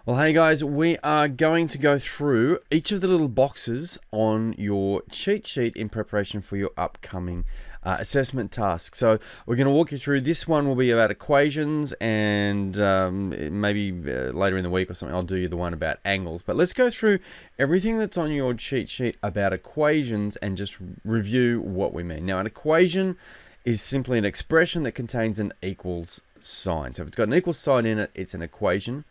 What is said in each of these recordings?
Well, hey guys, we are going to go through each of the little boxes on your cheat sheet in preparation for your upcoming assessment task. So we're going to walk you through. This one will be about equations, and maybe later in the week or something I'll do you the one about angles. But let's go through everything that's on your cheat sheet about equations and just review what we mean. Now, an equation is simply an expression that contains an equals sign. So if it's got an equals sign in it, it's an equation.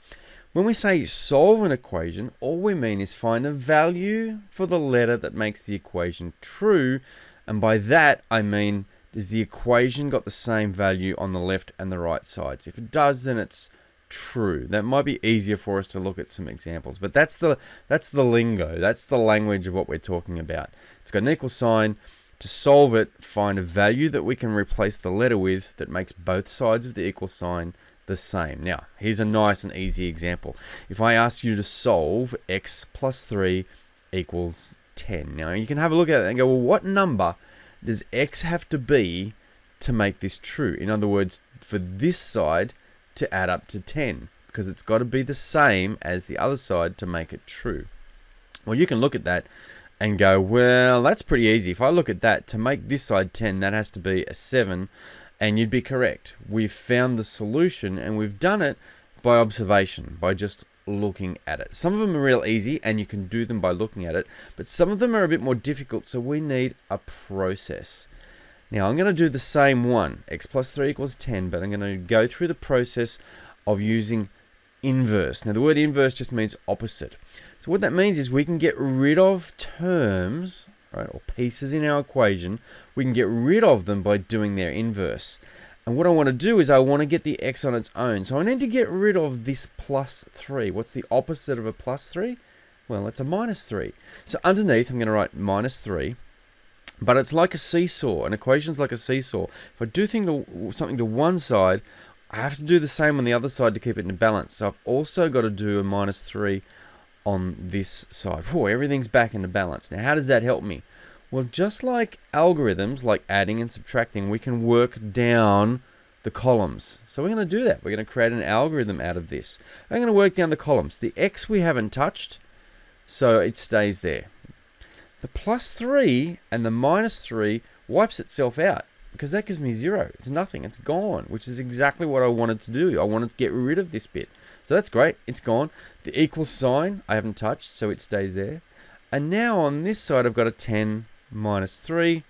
When we say solve an equation, all we mean is find a value for the letter that makes the equation true. And by that, I mean, does the equation got the same value on the left and the right sides? If it does, then it's true. That might be easier for us to look at some examples. But that's the lingo. That's the language of what we're talking about. It's got an equal sign. To solve it, find a value that we can replace the letter with that makes both sides of the equal sign the same. Now, here's a nice and easy example. If I ask you to solve x plus 3 equals 10. Now, you can have a look at it and go, well, what number does x have to be to make this true? In other words, for this side to add up to 10, because it's got to be the same as the other side to make it true. Well, you can look at that and go, well, that's pretty easy. If I look at that, to make this side 10, that has to be a 7. And you'd be correct. We've found the solution, and we've done it by observation, by just looking at it. Some of them are real easy, and you can do them by looking at it, but some of them are a bit more difficult, so we need a process. Now, I'm going to do the same one, x plus 3 equals 10, but I'm going to go through the process of using inverse. Now, the word inverse just means opposite. So what that means is we can get rid of terms, right, or pieces in our equation. We can get rid of them by doing their inverse. And what I want to do is I want to get the x on its own. So I need to get rid of this plus 3. What's the opposite of a plus 3? Well, it's a minus 3. So underneath, I'm going to write minus 3. But it's like a seesaw. An equation's like a seesaw. If I do something to one side, I have to do the same on the other side to keep it in balance. So I've also got to do a minus 3 on this side. Whew, everything's back into balance. Now, how does that help me? Well, just like algorithms, like adding and subtracting, we can work down the columns. So we're going to do that. We're going to create an algorithm out of this. I'm going to work down the columns. The x we haven't touched, so it stays there. The plus 3 and the minus 3 wipes itself out, because that gives me 0. It's nothing. It's gone, which is exactly what I wanted to do. I wanted to get rid of this bit. So that's great. It's gone. The equal sign I haven't touched, so it stays there. And now on this side, I've got a 10 minus 3,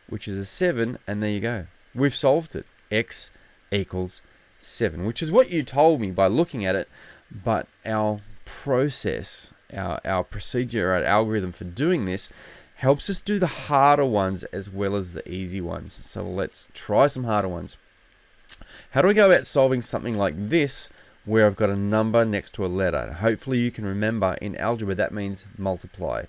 which is a 7, and there you go. We've solved it. X equals 7, which is what you told me by looking at it, but our process, our procedure, our algorithm for doing this helps us do the harder ones as well as the easy ones. So let's try some harder ones. How do we go about solving something like this, where I've got a number next to a letter? Hopefully you can remember in algebra that means multiply.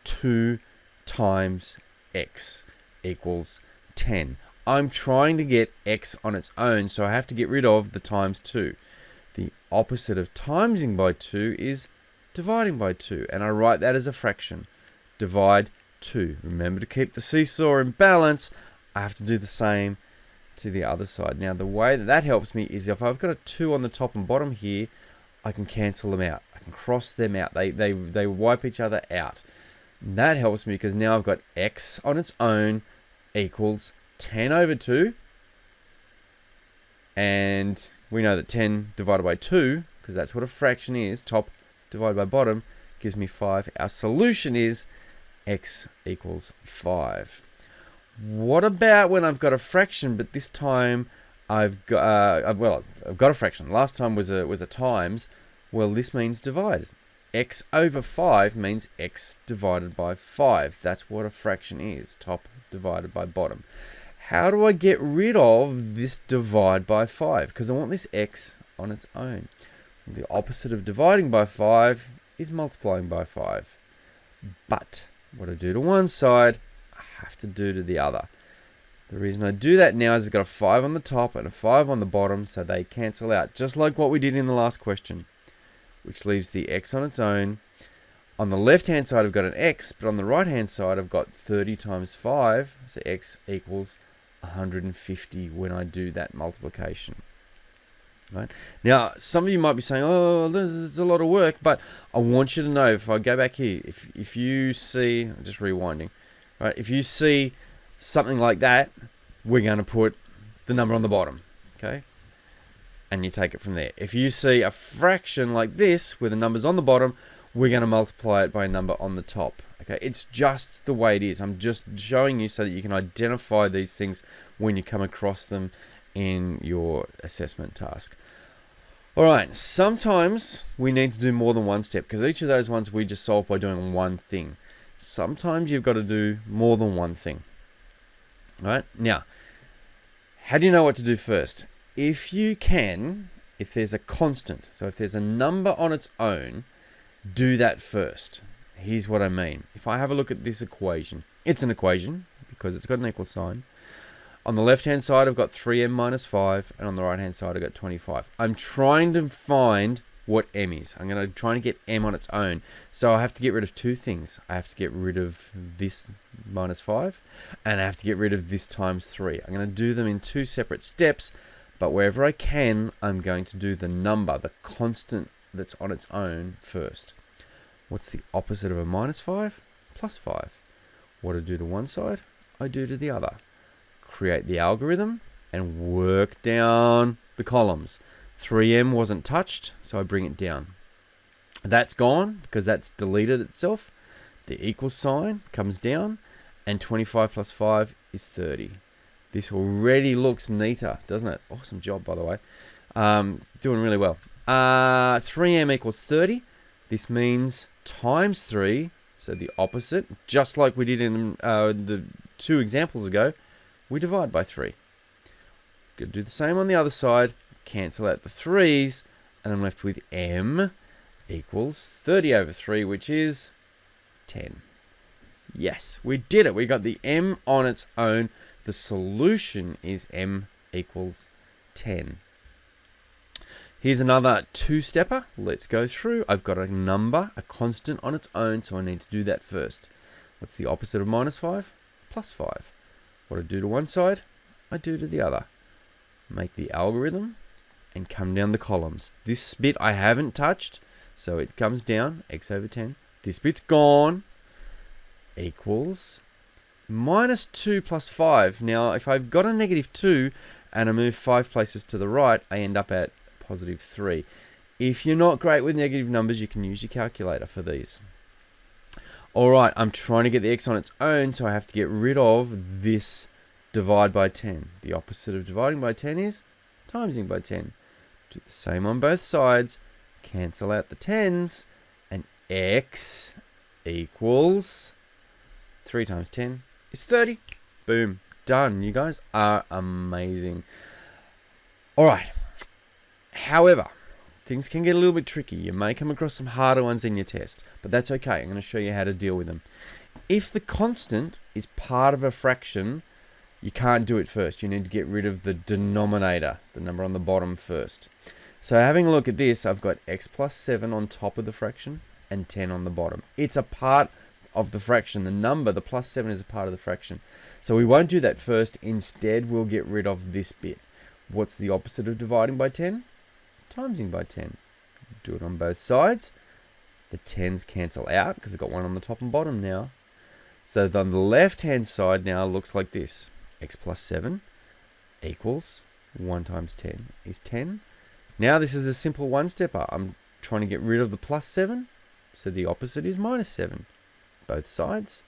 2 times x equals 10. I'm trying to get x on its own, so I have to get rid of the times 2. The opposite of timesing by 2 is dividing by 2, and I write that as a fraction. Divide 2. Remember to keep the seesaw in balance. I have to do the same to the other side. Now, the way that helps me is if I've got a 2 on the top and bottom here, I can cancel them out. I can cross them out. They wipe each other out. And that helps me because now I've got x on its own equals 10 over 2. And we know that 10 divided by 2, because that's what a fraction is, top divided by bottom, gives me 5. Our solution is x equals 5. What about when I've got a fraction, but this time I've got I've got a fraction. Last time was a times. Well, this means divide. X over 5 means x divided by 5. That's what a fraction is. Top divided by bottom. How do I get rid of this divide by 5? Because I want this x on its own. The opposite of dividing by 5 is multiplying by 5. But what I do to one side, I have to do to the other. The reason I do that now is I've got a 5 on the top and a 5 on the bottom, so they cancel out, just like what we did in the last question, which leaves the x on its own. On the left-hand side, I've got an x, but on the right-hand side, I've got 30 times 5, so x equals 150 when I do that multiplication. Right? Now, some of you might be saying, oh, this is a lot of work, but I want you to know, if I go back here, if you see, just rewinding, right? If you see something like that, we're going to put the number on the bottom, okay? And you take it from there. If you see a fraction like this, with the numbers on the bottom, we're going to multiply it by a number on the top, okay? It's just the way it is. I'm just showing you so that you can identify these things when you come across them in your assessment task. All right, sometimes we need to do more than one step, because each of those ones we just solve by doing one thing. Sometimes you've got to do more than one thing. All right, now, how do you know what to do first? If you can, if there's a constant, so if there's a number on its own, do that first. Here's what I mean. If I have a look at this equation, it's an equation because it's got an equal sign. On the left-hand side, I've got 3m minus 5, and on the right-hand side, I've got 25. I'm trying to find what m is. I'm going to try and get m on its own. So I have to get rid of two things. I have to get rid of this minus 5, and I have to get rid of this times 3. I'm going to do them in two separate steps, but wherever I can, I'm going to do the number, the constant that's on its own first. What's the opposite of a minus 5? Plus 5. What do I do to one side? I do to the other. Create the algorithm and work down the columns. 3m wasn't touched, so I bring it down. That's gone because that's deleted itself. The equal sign comes down, and 25 plus 5 is 30. This already looks neater, doesn't it? Awesome job, by the way. Doing really well. 3m equals 30. This means times 3, so the opposite, just like we did in the two examples ago. We divide by 3. Going to do the same on the other side. Cancel out the 3's, and I'm left with m equals 30 over 3, which is 10. Yes, we did it. We got the m on its own. The solution is m equals 10. Here's another two-stepper. Let's go through. I've got a number, a constant on its own, so I need to do that first. What's the opposite of minus 5? Plus 5. What I do to one side, I do to the other. Make the algorithm and come down the columns. This bit I haven't touched, so it comes down, x over 10. This bit's gone, equals minus 2 plus 5. Now, if I've got a negative 2 and I move 5 places to the right, I end up at positive 3. If you're not great with negative numbers, you can use your calculator for these. Alright, I'm trying to get the x on its own, so I have to get rid of this divide by 10. The opposite of dividing by 10 is timesing by 10. Do the same on both sides. Cancel out the 10s, and x equals 3 times 10 is 30. Boom. Done. You guys are amazing. Alright. However, things can get a little bit tricky. You may come across some harder ones in your test, but that's okay. I'm going to show you how to deal with them. If the constant is part of a fraction, you can't do it first. You need to get rid of the denominator, the number on the bottom first. So having a look at this, I've got x plus 7 on top of the fraction and 10 on the bottom. It's a part of the fraction. The number, the plus 7, is a part of the fraction. So we won't do that first. Instead, we'll get rid of this bit. What's the opposite of dividing by 10? Timesing by 10. Do it on both sides. The 10s cancel out because I've got one on the top and bottom now. So on the left hand side now looks like this. X plus 7 equals 1 times 10 is 10. Now this is a simple one-stepper. I'm trying to get rid of the plus 7, so the opposite is minus 7. Both sides.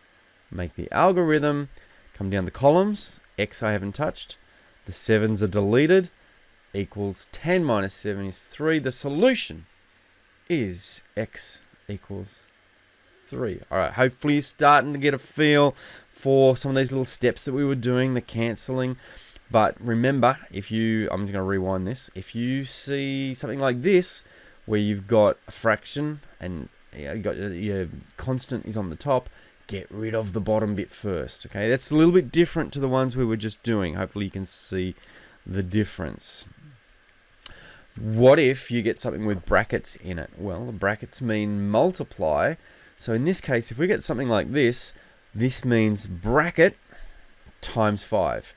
Make the algorithm. Come down the columns. X I haven't touched. The 7s are deleted. Equals 10 minus 7 is 3. The solution is x equals 3. Alright, hopefully you're starting to get a feel for some of these little steps that we were doing, the cancelling. But remember, I'm going to rewind this. If you see something like this, where you've got a fraction and you've got your constant is on the top, get rid of the bottom bit first. Okay, that's a little bit different to the ones we were just doing. Hopefully you can see the difference. What if you get something with brackets in it? Well, the brackets mean multiply. So in this case, if we get something like this, this means bracket times 5.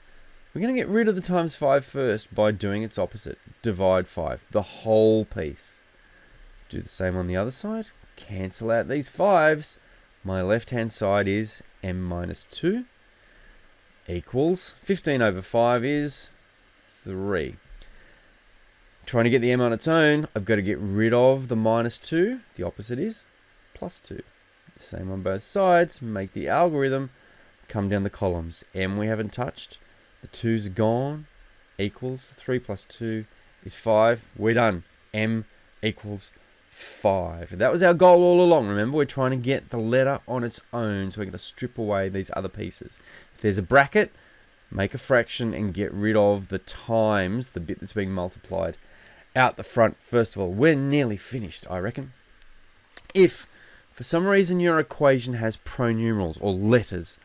We're going to get rid of the times 5 first by doing its opposite. Divide 5, the whole piece. Do the same on the other side. Cancel out these 5s. My left-hand side is m minus 2 equals 15 over 5 is 3. Trying to get the m on its own, I've got to get rid of the minus 2. The opposite is plus 2. The same on both sides. Make the algorithm. Come down the columns. M we haven't touched. The 2's are gone. Equals 3 plus 2 is 5. We're done. M equals 5. That was our goal all along. Remember, we're trying to get the letter on its own, so we're going to strip away these other pieces. If there's a bracket, make a fraction and get rid of the times, the bit that's being multiplied, out the front. First of all, we're nearly finished, I reckon. If for some reason your equation has pronumerals or letters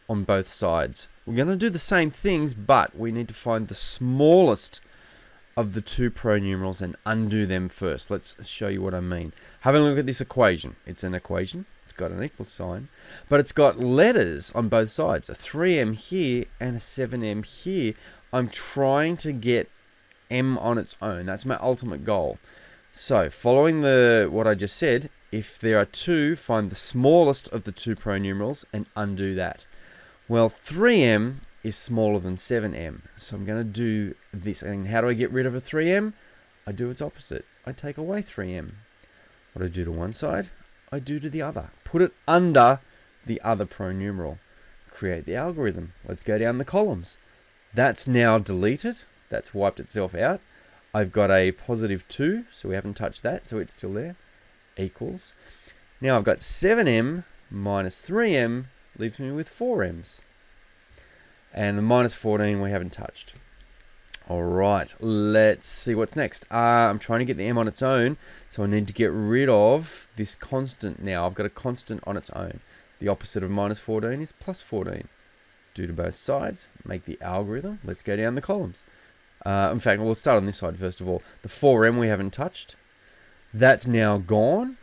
on both sides, we're going to do the same things, but we need to find the smallest of the two pronumerals and undo them first. Let's show you what I mean. Have a look at this equation. It's an equation. It's got an equal sign, but it's got letters on both sides. A 3m here and a 7m here. I'm trying to get m on its own. That's my ultimate goal. So following what I just said, if there are two, find the smallest of the two pronumerals and undo that. Well, 3m is smaller than 7m. So I'm going to do this. And how do I get rid of a 3m? I do its opposite. I take away 3m. What do I do to one side? I do to the other. Put it under the other pronumeral. Create the algorithm. Let's go down the columns. That's now deleted. That's wiped itself out. I've got a positive 2, so we haven't touched that, so it's still there. Equals. Now I've got 7m minus 3m leaves me with 4m's. And the minus 14 we haven't touched. Alright, let's see what's next. I'm trying to get the m on its own, so I need to get rid of this constant now. I've got a constant on its own. The opposite of minus 14 is plus 14. Do to both sides, make the algorithm. Let's go down the columns. In fact, we'll start on this side first of all. The 4m we haven't touched. That's now gone.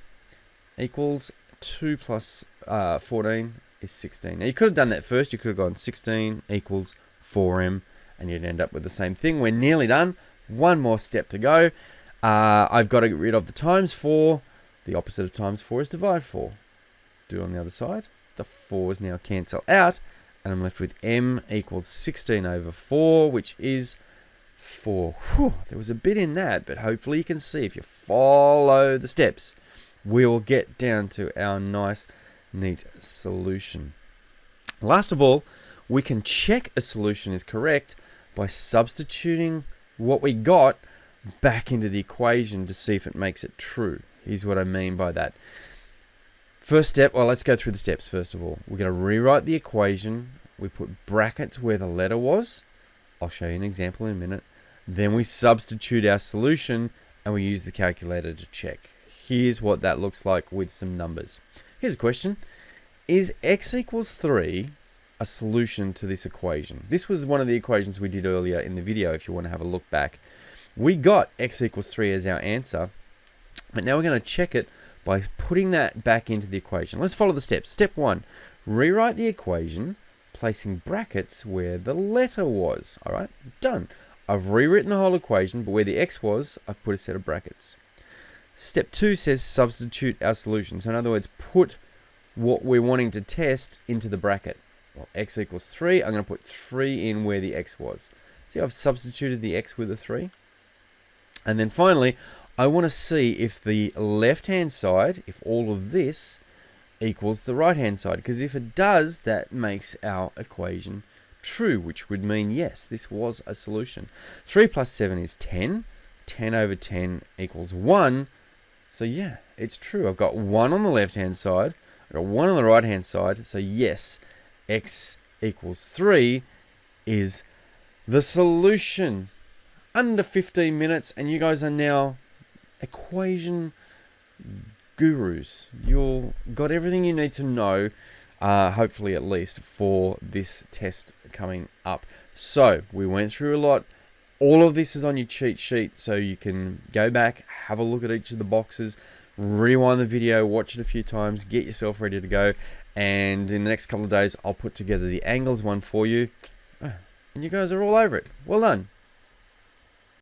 Equals 2 plus 14 is 16. Now you could have done that first. You could have gone 16 equals 4m. And you'd end up with the same thing. We're nearly done. One more step to go. I've got to get rid of the times 4. The opposite of times 4 is divide 4. Do it on the other side. The 4's now cancel out. And I'm left with m equals 16 over 4, which is 4. Whew, there was a bit in that, but hopefully you can see if you follow the steps, we'll get down to our nice, neat solution. Last of all, we can check a solution is correct by substituting what we got back into the equation to see if it makes it true. Here's what I mean by that. First step, well, let's go through the steps first of all. We're going to rewrite the equation. We put brackets where the letter was. I'll show you an example in a minute. Then we substitute our solution and we use the calculator to check. Here's what that looks like with some numbers. Here's a question. Is x equals 3 a solution to this equation? This was one of the equations we did earlier in the video if you want to have a look back. We got x equals 3 as our answer, but now we're going to check it by putting that back into the equation. Let's follow the steps. Step 1, rewrite the equation, placing brackets where the letter was. All right, done. I've rewritten the whole equation, but where the x was, I've put a set of brackets. Step 2 says substitute our solution. So in other words, put what we're wanting to test into the bracket. Well, x equals 3. I'm going to put 3 in where the x was. See, I've substituted the x with a 3. And then finally, I want to see if the left-hand side, if all of this equals the right-hand side. Because if it does, that makes our equation true, which would mean, yes, this was a solution. 3 plus 7 is 10. 10 over 10 equals 1. So yeah, it's true. I've got 1 on the left-hand side. I've got 1 on the right-hand side. So yes, x equals 3 is the solution. Under 15 minutes and you guys are now equation gurus. You've got everything you need to know, hopefully at least, for this test coming up. So we went through a lot. All of this is on your cheat sheet, so you can go back, have a look at each of the boxes, rewind the video, watch it a few times, get yourself ready to go. And in the next couple of days, I'll put together the angles one for you. and you guys are all over it. Well done.